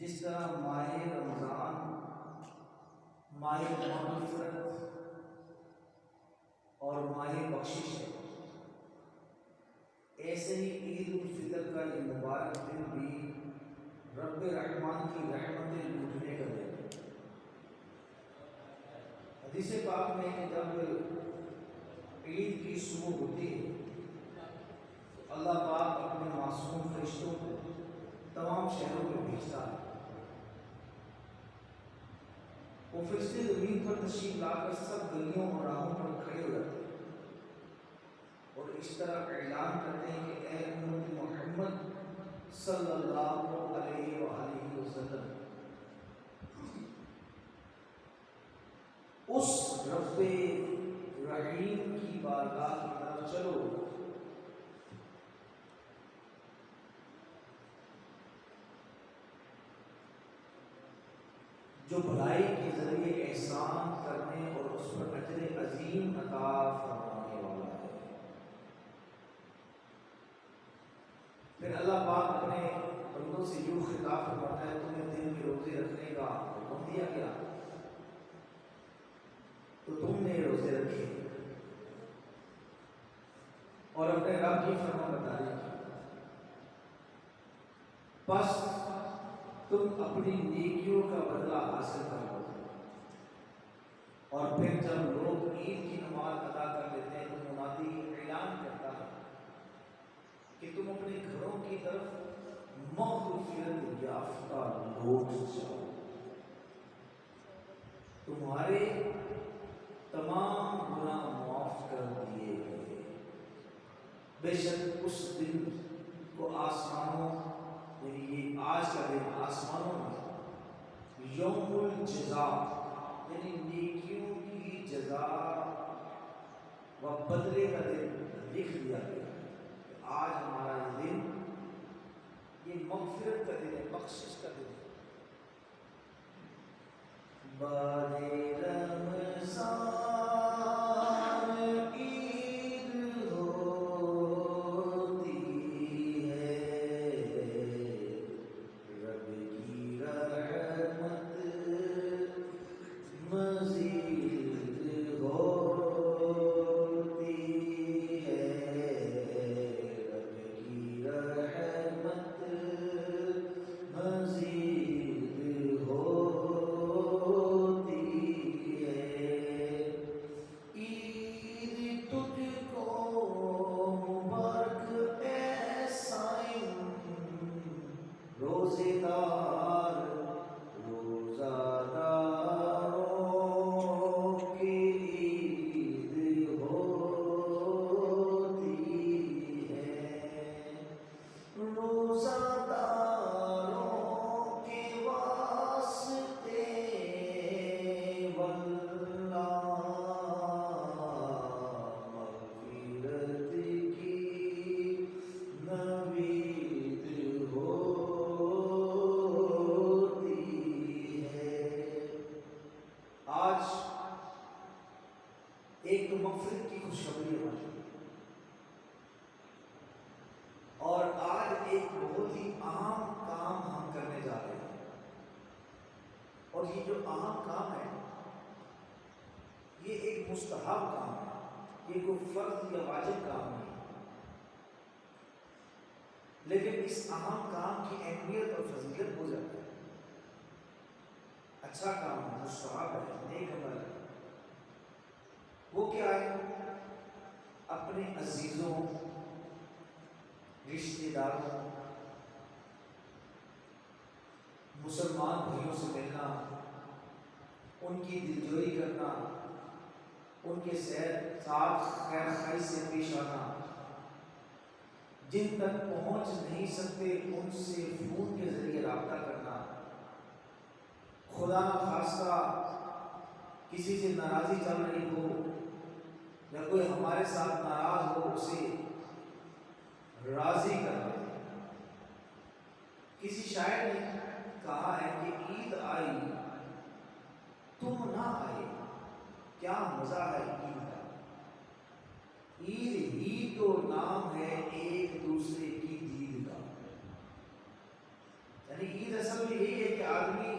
جس طرح ماہ رمضان ماہ مغفرت اور ماہ بخشش ہے، ایسے ہی عید الفطر کا یہ مبارک دن بھی رب رحمان کی رحمتیں لوٹنے کا دن ہے۔ حدیث پاک میں کہ جب عید کی صبح ہوتی ہے تو اللہ پاک اپنے معصوم فرشتوں کو تمام شہروں میں بھیجتا ہے۔ وہ فرشتے زمین پر تشریف لا کر سب گلیوں اور راہوں پر کھڑے ہو جاتے ہیں اور اس طرح اعلان کرتے ہیں کہ اے امت محمد صلی اللہ علیہ وآلہ وسلم، اس رب رحیم کی بارگاہ کی طرف چلو جو بھلائی کے ذریعے احسان کرنے اور اس پر اجر عظیم عطا فرمانے والا ہے۔ پھر اللہ پاک اپنے بندوں سے یوں خطاب فرماتا ہے، تمہیں دن میں روزے رکھنے کا حکم دیا گیا تو تم نے روزے رکھے اور اپنے رب کی فرما برداری کی، بس تم اپنی نیکیوں کا بدلہ حاصل کر لو۔ اور پھر جب لوگ عید کی نماز ادا کر لیتے ہیں تو منادی اعلان کرتا ہے کہ تم اپنے گھروں کی طرف مغفرت یافتہ لوٹ جاؤ، تمہارے تمام گناہ معاف کر دیے گئے۔ بے شک اس دن کو آسمانوں، یعنی یہ آج کا دن آسمانوں میں یوم الجزا، یعنی نیکیوں کی جزا و بدلے کا دن لکھ دیا گیا کہ آج ہمارا یہ دن، یہ مغفرت کا دن ہے، بخشش کا دن ہے۔ بارے رمضان عید ہوتی ہے، رب کی رحمت مزید ہوتی ہے، رب کی رحمت مزید ہوتی ہے۔ عید تجھ کو مبارک اے صائم، روزے دار روزہ داروں کی عید ہوتی ہے، روزہ داروں کے واسطے واللہ مغفرت کی نوید ہوتی ہے۔ آج ایک تو مغفرت کی خوشخبری ہے اور آج ایک بہت ہی اہم کام ہم کرنے جا رہے ہیں، اور یہ جو اہم کام ہے یہ ایک مستحب کام ہے، یہ کوئی فرض یا واجب کام نہیں، لیکن اس اہم کام کی اہمیت اور فضیلت ہو جاتی ہے۔ اچھا کام ہے، مستحب ہے، نیک عمل ہے۔ وہ کیا ہے؟ اپنے عزیزوں، رشتہ داروں، مسلمان بھائیوں سے ملنا، ان کی دلجوئی کرنا، ان کے ساتھ خیر خائی سے پیش آنا، جن تک پہنچ نہیں سکتے ان سے فون کے ذریعے رابطہ کرنا، خدا نخواستہ کسی سے ناراضی چل رہی ہو یا کوئی ہمارے ساتھ ناراض ہو اسے راضی کرنا۔ کسی شاعر نے کہا ہے کہ عید آئی تم نہ آئے، کیا مزہ ہے عید کا، عید ہی تو نام ہے ایک دوسرے کی دید کا۔ یعنی عید اصل میں یہی ہے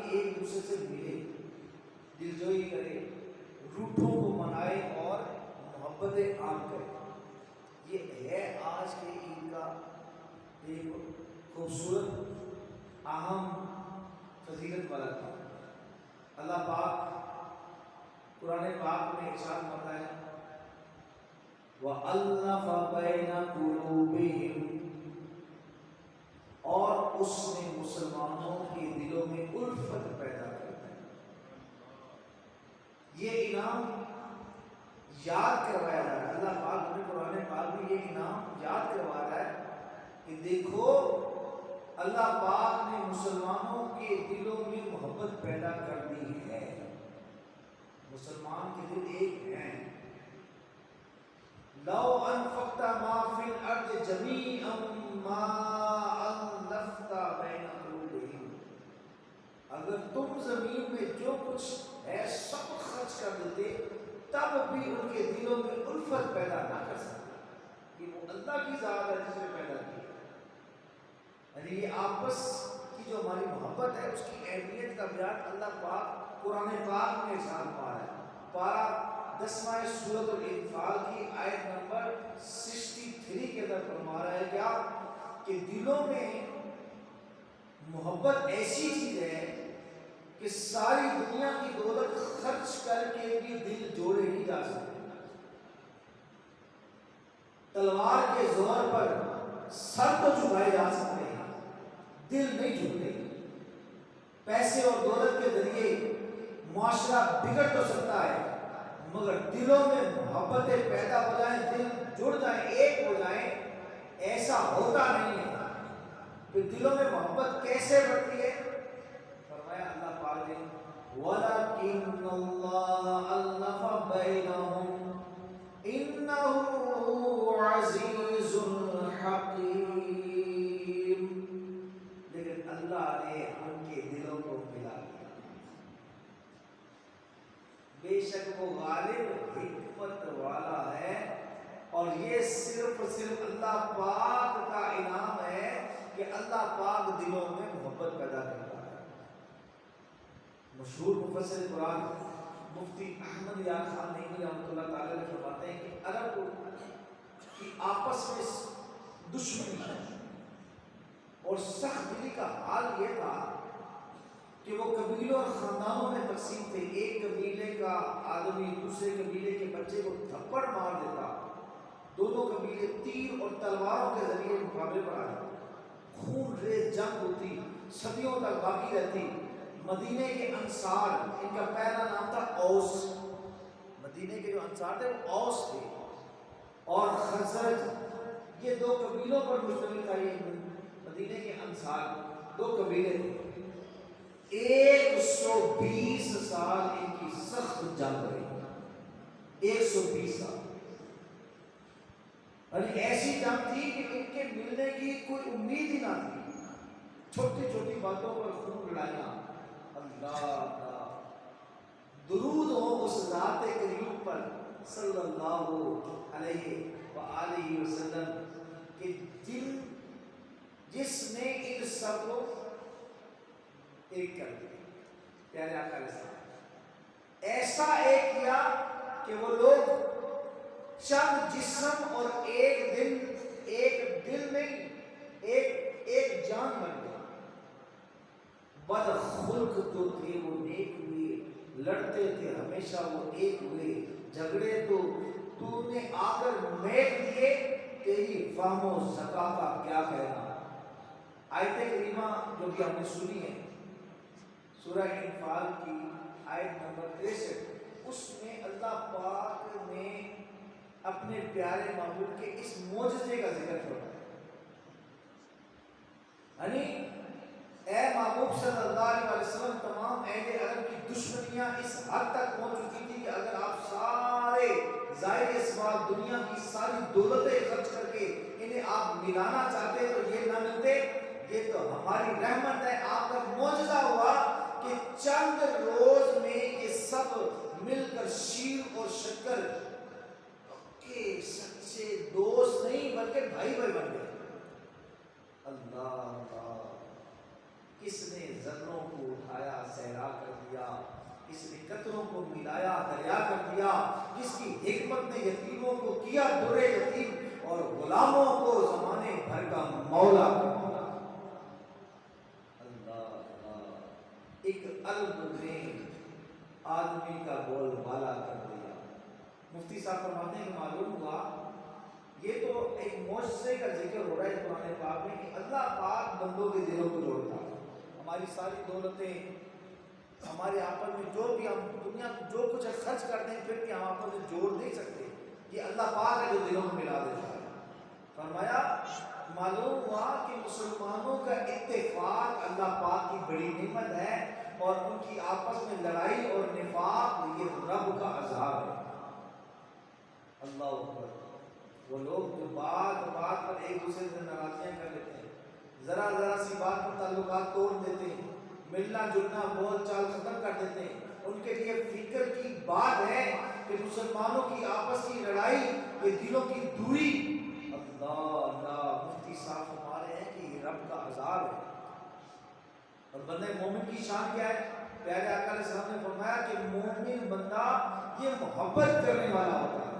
ایک دوسرے سے ملے، دلجوئی کرے، روٹوں کو منائے اور محبت عام کرے۔ یہ ہے آج کے عید کا ایک خوبصورت اہم فضیلت والا کام۔ اللہ پاک قرآن پاک میں ارشاد فرماتا ہے وَأَلَّفَ بَيْنَ قُلُوبِهِمْ، اور اس نے مسلمانوں کے دلوں میں الفت پیدا کر دی۔ یہ انعام یاد کروایا جا رہا ہے، اللہ پاک نے قرآن پاک میں یہ انعام یاد کروا رہا ہے کہ دیکھو اللہ پاک نے مسلمانوں کے دلوں میں محبت پیدا کر دی ہے۔ مسلمان کے دل ایک ہیں۔ لو انفقت ما فی الارض جمیعا ما الفت بین قلوبہم، اگر تم زمین میں جو کچھ ہے سب خرچ کر دیتے تب بھی ان کے دلوں میں الفت پیدا نہ کر سکتے۔ یہ وہ اللہ کی ذات ہے جس نے پیدا کی، یعنی یہ آپس کی جو ہماری محبت ہے اس کی اہمیت کا بیان اللہ پاک قرآن پاک میں ارشاد پا رہا ہے۔ پارہ 10واں سورۃ الانفال کی آیت نمبر 63 کے اندر فرما رہا ہے کیا کہ دلوں میں محبت ایسی چیز ہے کہ ساری دنیا کی دولت خرچ کر کے بھی دل جوڑے نہیں جا سکتے۔ تلوار کے زور پر سر تو جھکائے جا سکتے ہیں، دل نہیں جھکتے۔ پیسے اور دولت کے ذریعے معاشرہ بگڑ تو سکتا ہے مگر دلوں میں محبتیں پیدا ہو جائیں، دل جڑ جائیں، ایک ہو جائیں، ایسا ہوتا نہیں ہے۔ پھر دلوں میں محبت کیسے بڑھتی ہے؟ فرمایا اللہ پاک نے وَلَكِنَّ اللَّهَ أَلَّفَ بَيْنَهُمْ إِنَّهُ عَزِيزٌ حَكِيمٌ، لیکن اللہ نے ان کے دلوں کو ملا دیا۔ بے شک وہ غالب حکمت والا ہے، اور یہ صرف اللہ پاک کا انعام ہے کہ اللہ پاک دلوں میں محبت پیدا کرتا ہے۔ مشہور مفسر قرآن مفتی احمد یار خان نعیمی رحمۃ اللہ تعالی علیہ فرماتے ہیں کہ عرب کی آپس میں دشمنی اور سخت دلی کا حال یہ تھا کہ وہ قبیلوں اور خاندانوں میں تقسیم تھے۔ ایک قبیلے کا آدمی دوسرے قبیلے کے بچے کو تھپڑ مار دیتا، دونوں قبیلے تیر اور تلواروں کے ذریعے مقابلے پر آئے، خون ریز جنگ ہوتی، صدیوں تک باقی رہتی۔ مدینے کے انصار، ان کا پہلا نام تھا اوس، مدینے کے جو انصار تھے وہ اوس تھے، اور خزرج، یہ دو قبیلوں پر مشتمل تھا۔ یہ مدینے کے انصار دو قبیلے تھے، 120 سال ان کی سخت جنگ رہی، 120 سال، اور ایسی جنگ تھی کہ ان کے ملنے کی کوئی امید ہی نہ تھی۔ چھوٹی چھوٹی باتوں پر خون لڑائیاں۔ اللہ کا درود ہو اس ذات کریم پر صلی اللہ علیہ وآلہ وسلم کہ جس نے ان سب کو ایک کر دیا۔ پیارے آقا علیہ السلام ایسا ایک کیا کہ وہ لوگ چند جسم اور ایک دل نہیں، ایک جان بن گئے۔ بد خلق تو تھے وہ نیک ہوئے، لڑتے تھے ہمیشہ وہ ایک ہوئے، جھگڑے تو نے آ کر میٹ دیے، تیری فہم و ذکا کا کیا کہنا۔ آیت کریمہ جو کہ ہم نے سنی ہے سورہ انفال کی آیت نمبر 63، اس میں اللہ پاک نے اپنے پیارے محبوب کے اس معجزے کا ذکر فرمایا، یعنی اے محبوب صلی اللہ علیہ وسلم، تمام اہل عرب کی دشمنیاں اس حد تک پہنچ چکی تھی کہ اگر آپ سارے ظاہر اسباب دنیا کی ساری دولتیں خرچ کر کے انہیں آپ ملانا چاہتے تو یہ نہ ملتے۔ یہ تو ہماری رحمت ہے، آپ کا معجزہ ہوا کہ چند روز میں یہ سب مل کر شیر اور شکر کے سچے دوست نہیں بلکہ بھائی بھائی بن گئے۔ اللہ کس نے ذروں کو اٹھایا، قطروں کو ملایا دریا کر دیا، جس کی حکمت نے یتیموں کو کیا درے یتیم اور غلاموں کو زمانے بھر کا مولا کر دیا۔ اللہ اللہ، ایک قلب نے آدمی کا بول بالا کر دیا۔ مفتی صاحب فرماتے ہیں کہ معلوم ہوا یہ تو ایک معجزے کا ذکر ہو رہا ہے قرآن پاک میں کہ اللہ پاک بندوں کے دلوں کو جوڑتا ہے۔ ہماری ساری دولتیں ہمارے آپس میں جو بھی ہم دنیا جو کچھ خرچ کرتے ہیں پھر بھی ہم آپس میں جوڑ نہیں سکتے، یہ اللہ پاک ہے جو دلوں میں ملا دیتا ہے۔ فرمایا معلوم ہوا کہ مسلمانوں کا اتفاق اللہ پاک کی بڑی نعمت ہے، اور ان کی آپس میں لڑائی اور نفاق یہ رب کا عذاب ہے۔ اللہ اکبر، وہ لوگ جو بات بات پر ایک دوسرے سے ناراضیاں کر لیتے ہیں، ذرا ذرا سی بات پر تعلقات توڑ دیتے ہیں، ملنا جلنا بول چال ختم کر دیتے ہیں، ان کے لیے فکر کی بات ہے کہ مسلمانوں کی آپس کی لڑائی، یہ دلوں کی دوری۔ اللہ اللہ، مفتی صاحب فرما رہے ہیں کہ یہ رب کا عذاب ہے۔ اور بندہ مومن کی شان کیا ہے؟ پیارے آقا علیہ السلام نے فرمایا کہ مومن بندہ یہ محبت کرنے والا ہوتا ہے،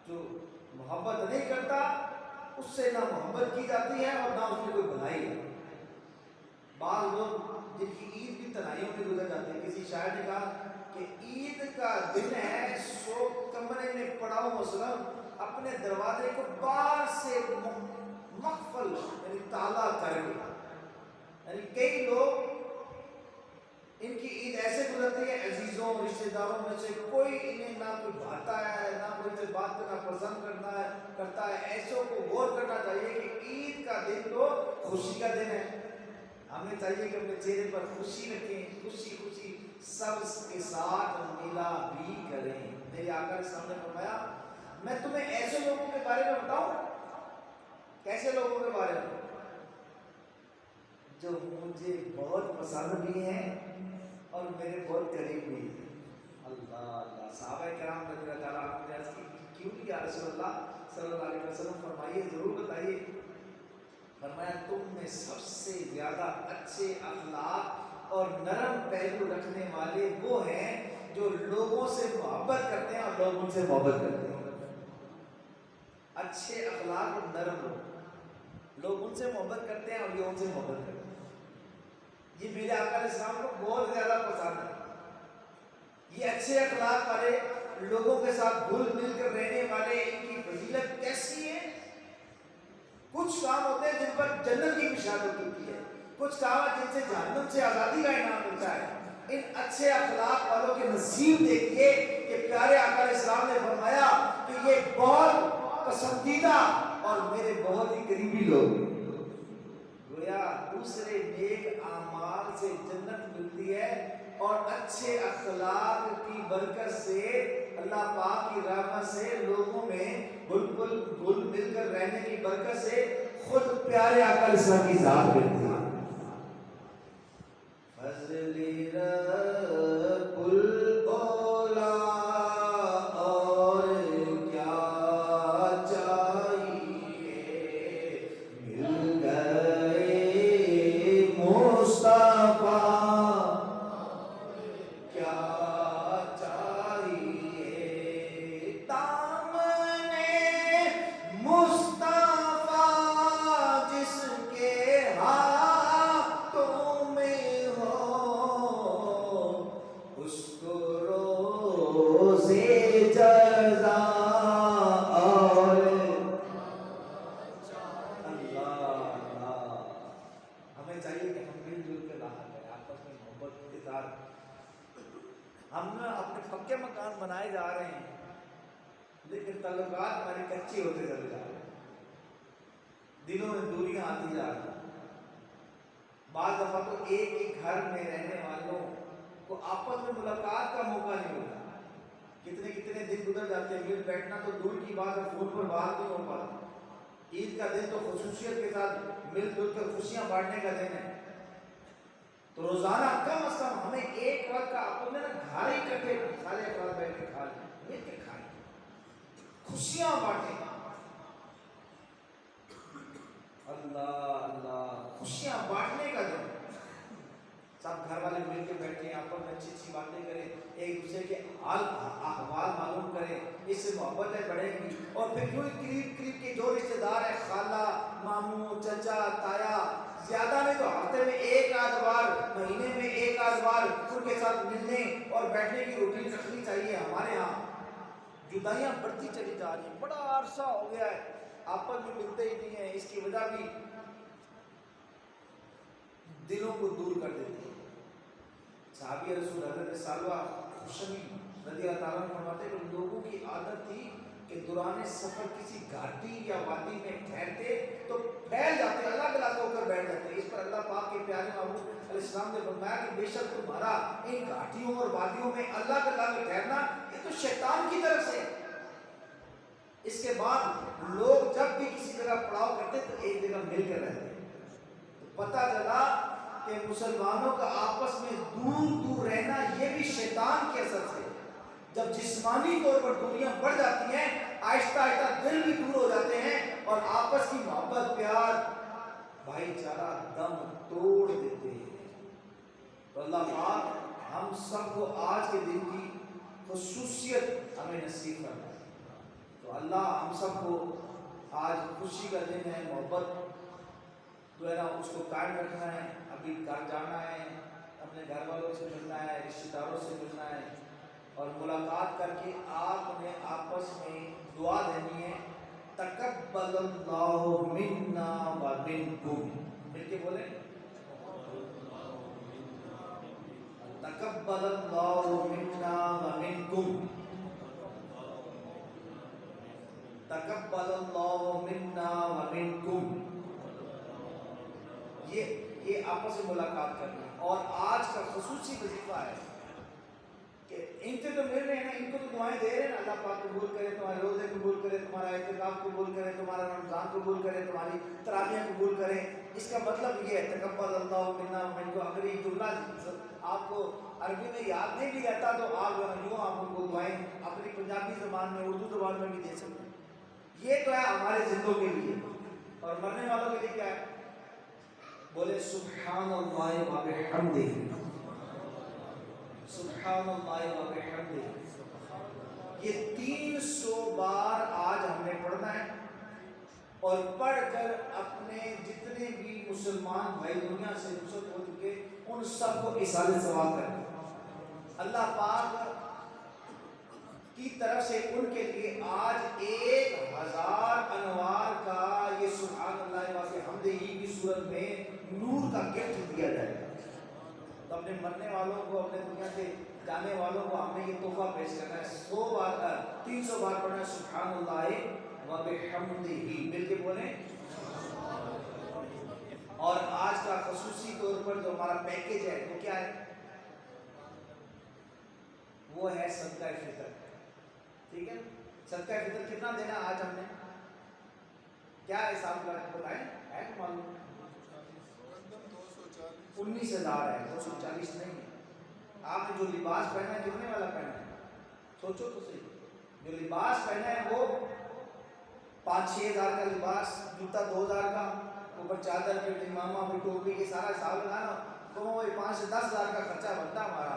جو محبت نہیں کرتا اس سے نہ محبت کی جاتی ہے اور نہ اس میں کوئی بھلائی ہے۔ بعض لوگ جن کی عید بھی تنہائیوں میں گزر جاتی ہے، کسی شاعر نے کہا کہ عید کا دن ہے سو کمرے میں پڑا ہوں مثلاً، اپنے دروازے کو باہر سے مقفل یعنی تالا کر کے، یعنی کئی لوگ ان کی عید ایسے گزرتی ہے عزیزوں رشتہ داروں میں سے کوئی انہیں نہ کوئی بھاتا ہے نہ کوئی سے بات کرنا پسند کرتا ہے۔ ایسوں کو غور کرنا چاہیے کہ عید کا دن تو خوشی کا دن ہے، ہمیں چاہیے کہ اپنے چہرے پر خوشی رکھیں، خوشی خوشی سب کے ساتھ ملا بھی کریں۔ میرے آقا علیہ السلام نے فرمایا میں تمہیں ایسے لوگوں کے بارے میں بتاؤں، کیسے لوگوں کے بارے میں جو مجھے بہت پسند بھی ہیں اور میرے بہت قریب بھی ہیں۔ اللہ اللہ، صحابہ کرام رضی اللہ تعالیٰ عنہ نے عرض کی کیوں نہیں یا رسول اللہ صلی اللہ علیہ وسلم، فرمائیے ضرور بتائیے۔ فرمایا تم میں سب سے زیادہ اچھے اخلاق اور نرم پہلو رکھنے والے وہ ہیں جو لوگوں سے محبت کرتے ہیں اور لوگ ان سے محبت کرتے ہیں۔ اچھے اخلاق اور نرم لوگ ان سے محبت کرتے ہیں اور یہ ان سے محبت کرتے ہیں۔ یہ میرے آقا علیہ السلام کو بہت زیادہ پسند ہے۔ یہ اچھے اخلاق والے لوگوں کے ساتھ گھل مل کر رہنے والے، ان کی فضیلت کیسی ہے؟ کچھ کام ہوتے ہیں جن پر جنت کی بشارت ہوتی ہے، کچھ کام جن سے جہنم سے آزادی کا انعام ملتا ہے۔ ان اچھے اخلاق والوں کے نصیب دیکھیے کہ پیارے آقا علیہ السلام نے فرمایا کہ یہ بہت پسندیدہ اور میرے بہت ہی قریبی لوگ ہیں۔ گویا دوسرے نیک اعمال سے جنت ملتی ہے اور اچھے اخلاق کی برکت سے اللہ پاک کی رحمت سے لوگوں میں گل مل کر رہنے کی برکت سے خود پیارے آقا علیہ السلام کی ذات ملتی ہے۔ فضل رب الاولا اور کیا چاہیے، مل گئے مصطفیٰ کیا چاہیے، دامن مصطفیٰ جس کے ہاتھوں میں ہو اس کو روزے جزا اور اللہ۔ ہمیں چاہیے کہ ہم مل جل کے رہا کریں، آپس میں محبت کے ساتھ۔ ہم نے اپنے پکے مکان بنائے جا رہے ہیں لیکن تعلقات ہمارے کچے ہوتے چلے جا رہے ہیں، دلوں میں دوریاں آتی جا رہی ہیں۔ بعض دفعہ تو ایک ہی گھر میں رہنے والوں کو آپس میں ملاقات کا موقع نہیں ملتا، کتنے دن گزر جاتے ہیں، مل بیٹھنا تو دور کی بات ہے، فون پر بات نہیں ہو پاتی۔ عید کا دن تو خصوصیت کے ساتھ مل جل کر خوشیاں بانٹنے کا دن ہے، تو روزانہ کم از کم ہمیں ایک وقت کا اپنے گھر ہی کٹے سارے افراد بیٹھ کے کھا لیں، مل کے کھائیں، خوشیاں بانٹیں۔ اللہ اللہ، خوشیاں بانٹنے کا دن، سب گھر والے مل کے بیٹھیں، آپس میں اچھی اچھی باتیں کریں، حال احوال معلوم کریں، اس سے محبتیں بڑھیں گی. اور پھر یوں ہی قریب کے جو رشتے دار ہیں، خالہ، ماموں، چچا، تایا، زیادہ نہیں تو ہفتے میں ایک آدھ بار، مہینے میں ایک آدھ بار ان کے ساتھ ملنے اور بیٹھنے کی روٹین رکھنی چاہیے. ہمارے ہاں جدائیاں بڑھتی چلی جا رہی ہیں، بڑا عرصہ ہو گیا ہے آپس میں ملتے ہی نہیں ہیں. اس کی وجہ بھی دلوں کو دور کر دیتی ہے. صحابی رسول حضرت سالوہ خشنی رضی اللہ تعالیٰ عنہ فرماتے ہیں کہ لوگوں کی عادت تھی کہ دوران سفر کسی گھاٹی یا وادی میں ٹھہرتے تو پھیل جاتے، الگ الگ ہو کر بیٹھ جاتے. اس پر اللہ پاک کے پیارے محبوب علیہ السلام نے فرمایا کہ بے شک تمہارا ان گھاٹیوں اور وادیوں میں الگ الگ ٹھہرنا یہ تو شیطان کی طرف سے. اس کے بعد لوگ جب بھی کسی جگہ پڑاؤ کرتے تو ایک جگہ مل کر رہتے. پتہ چلا کہ مسلمانوں کا آپس میں دور دور رہنا یہ بھی شیطان کے اثر سے. جب جسمانی طور پر دوریاں بڑھ جاتی ہیں، آہستہ آہستہ دل بھی دور ہو جاتے ہیں اور آپس کی محبت، پیار، بھائی چارہ دم توڑ دیتے ہیں. تو اللہ پاک ہم سب کو آج کے دن کی خصوصیت ہمیں نصیب کرنا ہے. تو اللہ ہم سب کو آج خوشی کا دن ہے، محبت جو ہے نا اس کو قائم رکھنا ہے. ابھی گھر جانا ہے، اپنے گھر والوں سے ملنا ہے، رشتہ داروں سے ملنا ہے اور ملاقات کر کے آپ نے آپس میں دعا دینی ہے. تقبل اللہ منا و منکم، مل کے بولیں تقبل اللہ منا و منکم، تقبل اللہ منا و منکم. یہ آپس میں ملاقات کرنا. اور آج کا خصوصی وظیفہ ہے کہ ان سے تو مل رہے ہیں نا، ان کو تو دعائیں دے رہے ہیں نا. اللہ پاک قبول کرے تمہارے روزے، قبول کرے تمہارا اعتکاف، قبول کرے تمہارا رمضان، قبول کرے تمہاری تراویح، قبول کرے. اس کا مطلب یہ ہے تقبل اللہ منا من کو. اگر یہ جملہ آپ کو عربی میں یاد نہیں بھی رہتا تو آپ یوں آپ ان کو دعائیں اپنی پنجابی زبان میں، اردو زبان میں بھی دے سکتے ہیں. یہ تو ہے ہمارے زندوں کے لیے. اور مرنے والوں کے لیے کیا ہے؟ بولے سبحان اللہ و بحمدہ، سبحان اللہ و بحمدہ. یہ 300 بار آج ہم نے پڑھنا ہے اور پڑھ کر اپنے جتنے بھی مسلمان بھائی دنیا سے رخصت ہو چکے ان سب کو ایصال ثواب کرنا. اللہ پاک کی طرف سے ان کے لیے آج 1000 انوار کا یہ سبحان اللہ و بحمدہ کی صورت میں نور کا گفٹ دیا جائے گا. تو اپنے مرنے والوں کو، اپنے دنیا سے جانے والوں کو ہم نے یہ تحفہ پیش کرنا ہے. 100 بار 300 بار پڑھنا ہے سبحان اللہ و بحمدہ. مل کے بولیں. اور آج کا خصوصی طور پر جو ہمارا پیکیج ہے وہ کیا ہے؟ وہ ہے صدقہ فطر. ٹھیک ہے، صدقہ فطر کتنا دینا آج ہم نے؟ کیا حساب کا بتائیں؟ ہے معلوم 19,000 ہے، 240 نہیں ہے. آپ نے جو لباس پہنا ہے کتنے والا پہنا ہے؟ سوچو تو صحیح. جو لباس پہنا ہے وہ 5-6 ہزار کا لباس، جوتا 2,000 کا، اوپر چادر پہ امامہ پہ ٹوپی کے سارا حساب لگانا تو وہ 5 سے 10 ہزار کا خرچہ بنتا ہمارا.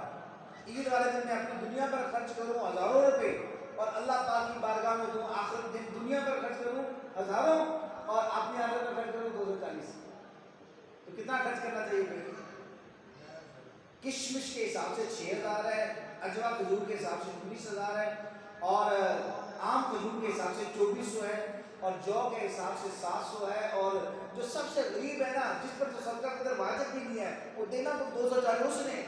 عید والے دن میں اپنی دنیا پر خرچ کروں ہزاروں روپے اور اللہ پاک کی بارگاہ میں دوں آخر دن دنیا پر خرچ کروں ہزاروں اور اپنی آخرت پر خرچ کروں 240. تو کتنا خرچ کرنا چاہیے بھائی؟ کشمش کے حساب سے 6,000 ہے، اجوا کھجور کے حساب سے 19,000 ہے اور عام کھجور کے حساب سے 2,400 ہے اور جو کے حساب سے 700 ہے. اور جو سب سے غریب ہے نا، جس پر تو صدقہ فطر واجب بھی نہیں ہے، وہ دینا تو 240 اس نے،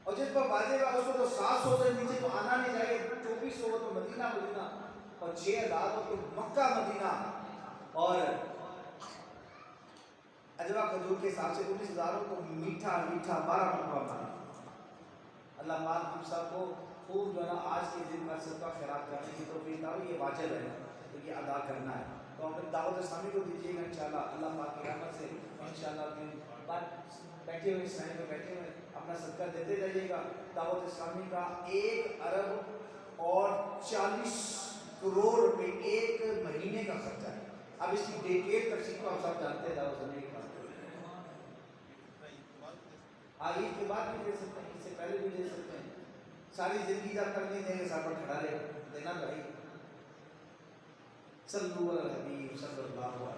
اور جس پر واجب ہے اس کو تو 700 سے نیچے تو آنا نہیں چاہیے. 2,400 ہو تو مدینہ اور 6,000 ہو تو مکہ مدینہ اور اجوا کھجور کے حساب سے 19,000 ہو تو میٹھا میٹھا 12 مرتبہ مانا. اللہ پاک ہم سب کو خوب جو ہے نا آج کے دن کا صدقہ خیرات کرنے کی توفیق عطا. یہ واجب ہے تو یہ ادا کرنا ہے. تو اپنے دعوت اسلامی کو دیجیے گا انشاءاللہ اللہ پاک کی رحمت سے. انشاءاللہ بیٹھے ہوئے اسلام میں بیٹھے ہوئے اپنا صدقہ دیتے جائیے گا. دعوت اسلامی کا 1 ارب اور 40 کروڑ روپے ایک مہینے کا خرچہ ہے. اب اس کی ڈیٹیل تفصیل کو ہم سب جانتے ہیں. دعوت اسلامی کی بات عید کے بعد بھی دے سکتے ہیں، اس سے پہلے بھی دے سکتے ہیں. ساری زندگی جب تک نہیں دیں گے سر پر کھڑا رہے دینا بھائی صلو علی الحبیب صلی اللہ علیہ